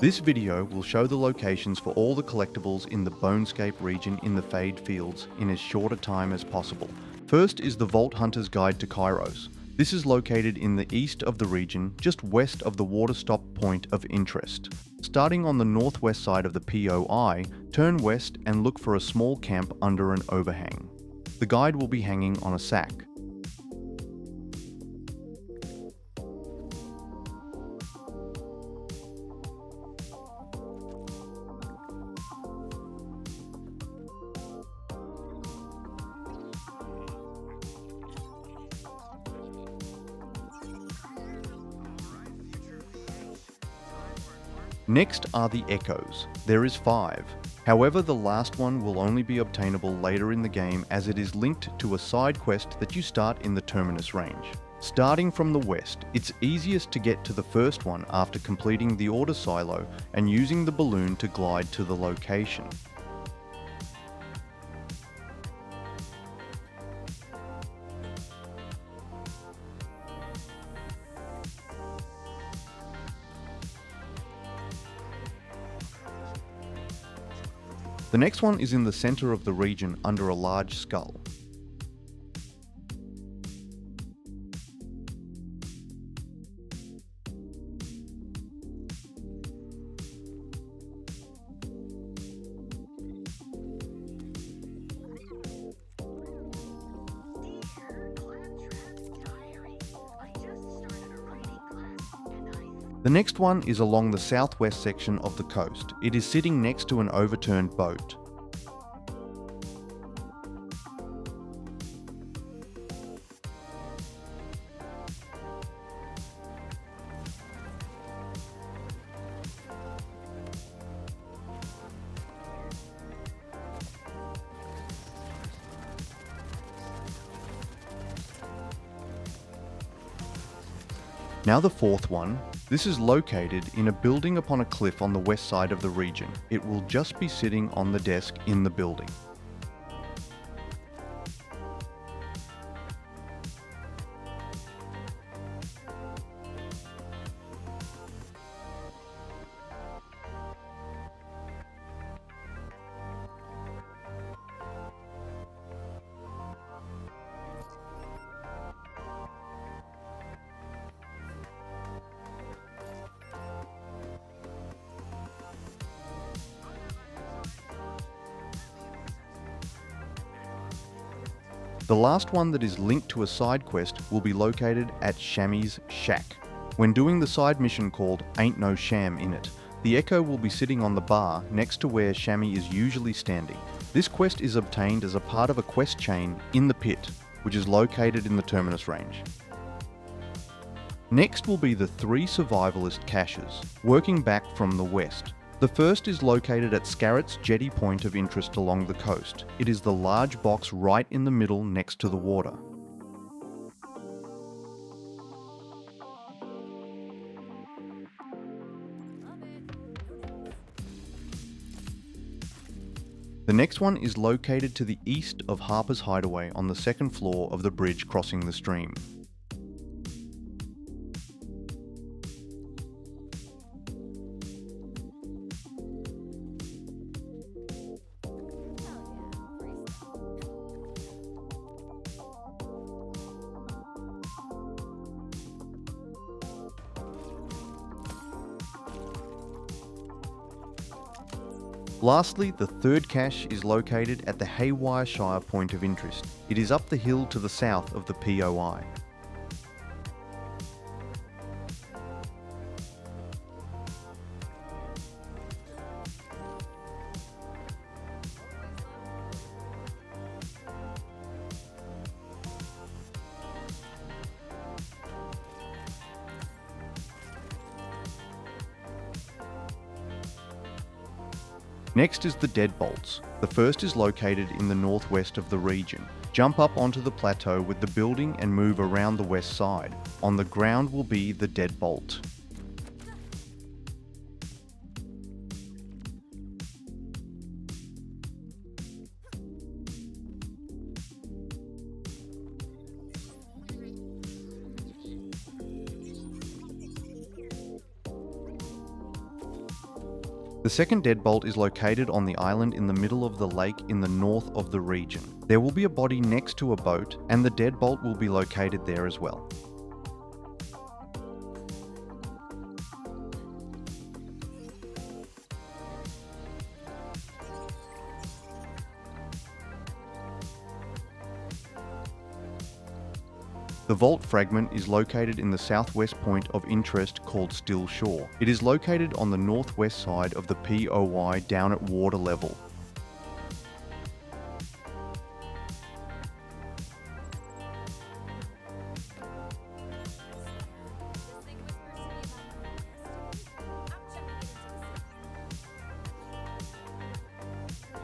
This video will show the locations for all the collectibles in the Bonescape region in the Fadefields in as short a time as possible. First is the Vault Hunter's Guide to Kairos. This is located in the east of the region, just west of the water stop point of interest. Starting on the northwest side of the POI, turn west and look for a small camp under an overhang. The guide will be hanging on a sack. Next are the echoes. There is 5. However, the last one will only be obtainable later in the game as it is linked to a side quest that you start in the Terminus range. Starting from the west, it's easiest to get to the first one after completing the order silo and using the balloon to glide to the location. The next one is in the center of the region under a large skull. The next one is along the southwest section of the coast. It is sitting next to an overturned boat. Now the fourth one. This is located in a building upon a cliff on the west side of the region. It will just be sitting on the desk in the building. The last one that is linked to a side quest will be located at Shammy's Shack. When doing the side mission called Ain't No Sham in It, the Echo will be sitting on the bar next to where Shammy is usually standing. This quest is obtained as a part of a quest chain in the pit, which is located in the Terminus range. Next will be the 3 Survivalist Caches, working back from the west. The first is located at Scarrett's jetty point of interest along the coast. It is the large box right in the middle next to the water. The next one is located to the east of Harper's Hideaway on the second floor of the bridge crossing the stream. Lastly, the third cache is located at the Haywire Shire point of interest. It is up the hill to the south of the POI. Next is the Deadbolts. The first is located in the northwest of the region. Jump up onto the plateau with the building and move around the west side. On the ground will be the Deadbolt. The second deadbolt is located on the island in the middle of the lake in the north of the region. There will be a body next to a boat, and the deadbolt will be located there as well. The vault fragment is located in the southwest point of interest called Still Shore. It is located on the northwest side of the POI down at water level.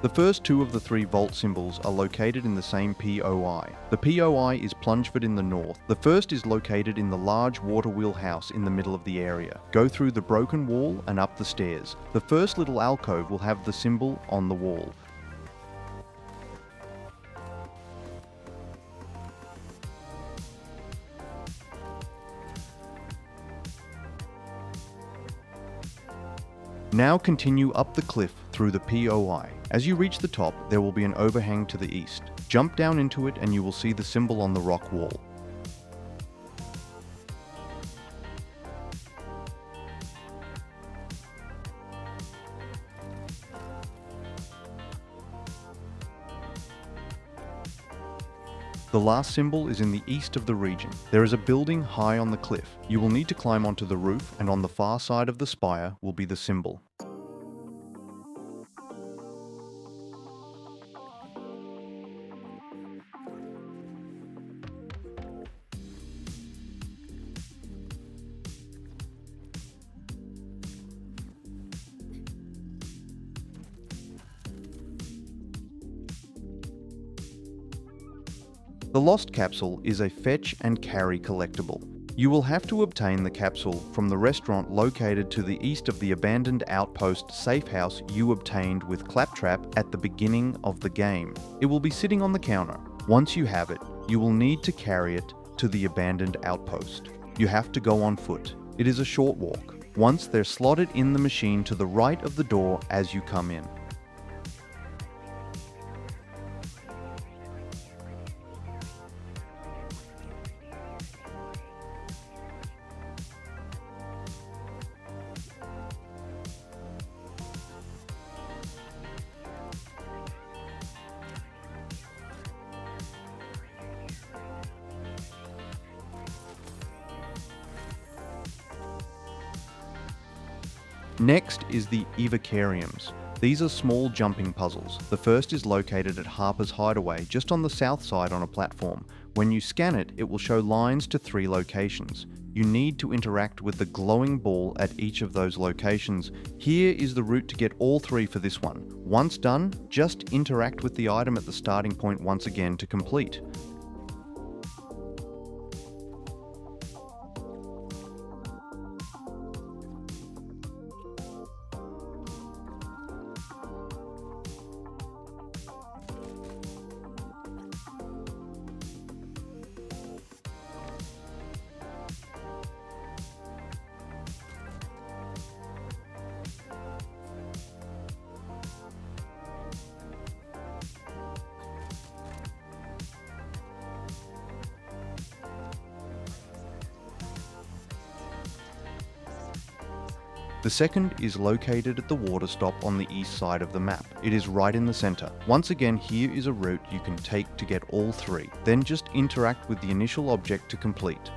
The first two of the three vault symbols are located in the same POI. The POI is Plungeford in the north. The first is located in the large water wheel house in the middle of the area. Go through the broken wall and up the stairs. The first little alcove will have the symbol on the wall. Now continue up the cliff through the POI. As you reach the top, there will be an overhang to the east. Jump down into it and you will see the symbol on the rock wall. The last symbol is in the east of the region. There is a building high on the cliff. You will need to climb onto the roof, and on the far side of the spire will be the symbol. The Lost Capsule is a fetch and carry collectible. You will have to obtain the capsule from the restaurant located to the east of the abandoned outpost safe house you obtained with Claptrap at the beginning of the game. It will be sitting on the counter. Once you have it, you will need to carry it to the abandoned outpost. You have to go on foot. It is a short walk. Once they're slotted in the machine to the right of the door as you come in. Next is the Evocariums. These are small jumping puzzles. The first is located at Harper's Hideaway, just on the south side on a platform. When you scan it, it will show lines to 3 locations. You need to interact with the glowing ball at each of those locations. Here is the route to get all 3 for this one. Once done, just interact with the item at the starting point once again to complete. The second is located at the water stop on the east side of the map. It is right in the center. Once again, here is a route you can take to get all 3. Then just interact with the initial object to complete.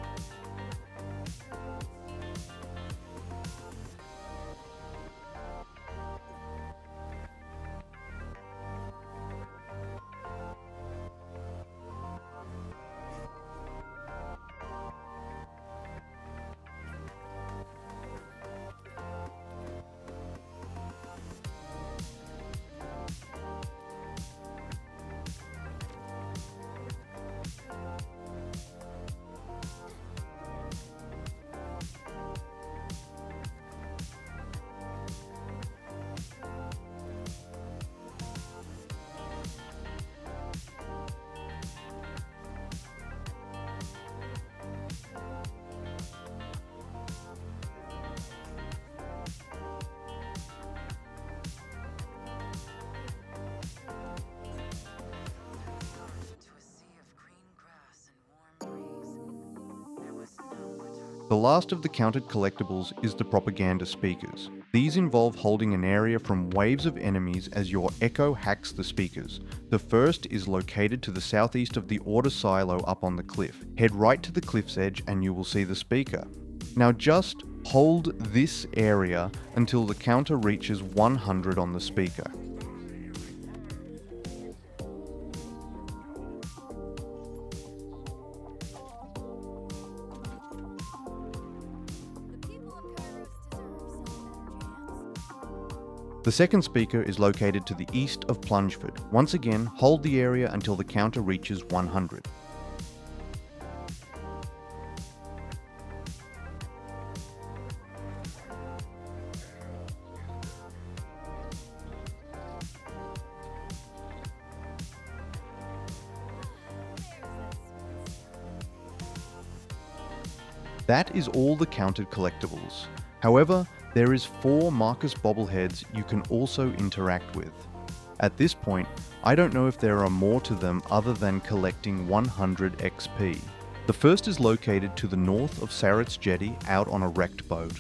The last of the counted collectibles is the propaganda speakers. These involve holding an area from waves of enemies as your echo hacks the speakers. The first is located to the southeast of the order silo up on the cliff. Head right to the cliff's edge and you will see the speaker. Now just hold this area until the counter reaches 100 on the speaker. The second speaker is located to the east of Plungeford. Once again, hold the area until the counter reaches 100. That is all the counted collectibles. However, there is 4 Marcus bobbleheads you can also interact with. At this point, I don't know if there are more to them other than collecting 100 XP. The first is located to the north of Sarit's Jetty out on a wrecked boat.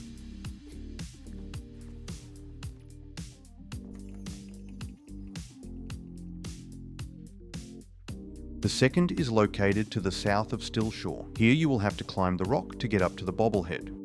The second is located to the south of Stillshore. Here you will have to climb the rock to get up to the bobblehead.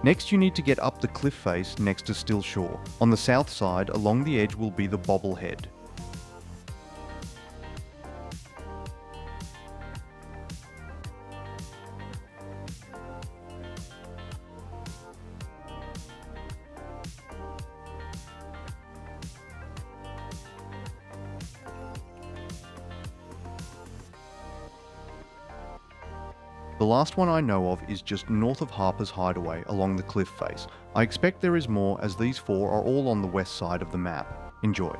Next you need to get up the cliff face next to Stillshore. On the south side, along the edge will be the bobblehead. The last one I know of is just north of Harper's Hideaway along the cliff face. I expect there is more as these 4 are all on the west side of the map. Enjoy.